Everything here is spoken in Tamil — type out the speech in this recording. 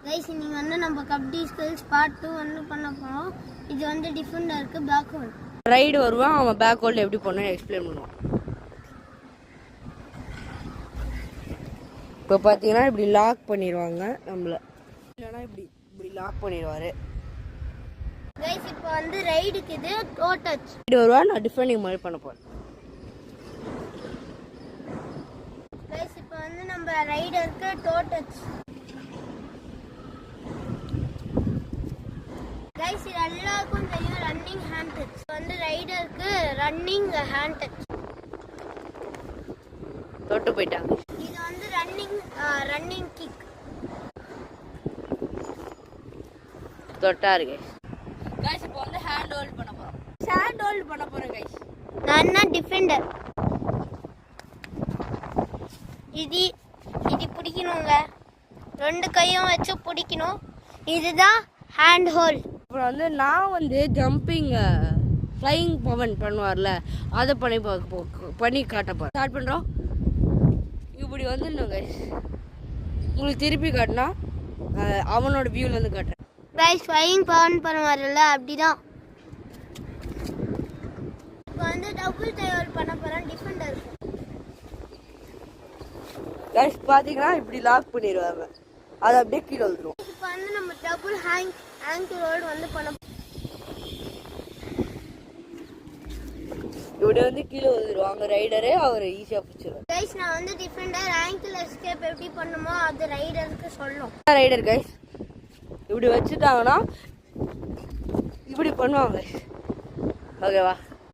கைஸ் இன்னைக்கு வந்து நம்ம கபடி ஸ்கில்ஸ் பார்ட் 2 வந்து பண்ண போறோம். இது வந்து டிஃபெண்டருக்கு பேக் ஹோல்ட். ரைடு வருவான், அவன் பேக் ஹோல்ட் எப்படி பண்ணணும் எக்ஸ்பிளைன் பண்ணுவான். இப்போ பார்த்தீங்கன்னா இப்படி லாக் பண்ணிடுவாங்க நம்மள, இல்லைன்னா இப்படி இப்படி லாக் பண்ணிடுவாரு. கைஸ் இப்போ வந்து ரைடுக்கு இது டோ டச். ரைடு வருவா, நான் டிஃபெண்டிங் மாதிரி பண்ண போறேன். கைஸ் இப்போ வந்து நம்ம ரைடருக்கு டோ டச். கைஸ் இது எல்லாருக்கும் தெரியும் ரன்னிங் ஹேண்ட் டச். வந்து ரைடருக்கு ரன்னிங் ஹேண்ட் டச். தொட்டு போயிட்டாங்க. இது வந்து ரன்னிங் கிக். தொட்டாரு கைஸ். கைஸ் இப்போ வந்து ஹேண்ட் ஹோல்ட் பண்ண போறோம். ஹேண்ட் ஹோல்ட் பண்ண போறேன் கைஸ். நான் தான் டிஃபெண்டர். இது பிடிக்கணுங்க, ரெண்டு கையும் வச்சு பிடிக்கணும். இதுதான் ஹேண்ட் ஹோல்ட். அப்புறம் வந்து நான் வந்து ஜம்பிங் ஃப்ளைங் பவன் பண்ணுவார்ல, அதை பண்ணி காட்ட போகிறேன். ஸ்டார்ட் பண்ணுறோம். இப்படி வந்துடணும் கைஸ். உங்களுக்கு திருப்பி காட்டினா அவனோட வியூவில் வந்து காட்டுறேன். கைஸ் ஃப்ளைங் பவன் பண்ணுவார்ல, அப்படிதான். இப்போ வந்து டபுள் டைவல் பண்ண போகிறேன் டிஃபெண்டர். கைஸ் பார்த்தீங்கன்னா இப்படி லாக் பண்ணிடுவாங்க, அது அப்படியே கீழே வந்துடும். இப்போ வந்து நம்ம டபுள் ஆங்கிள் ஹோல்ட் வந்து பண்ண. இப்படி வந்து கீழே வந்துடுவாங்க ரைடரே, அவர் ஈஸியாக பிடிச்சிருவார். கைஸ் நான் வந்து டிஃபெண்டர் ஆங்கிள் எஸ்கேப் எப்படி பண்ணுமோ அது ரைடருக்கு சொல்லும். ரைடர் கைஸ் இப்படி வச்சுட்டாங்கன்னா இப்படி பண்ணுவாங்க. ஓகேவா?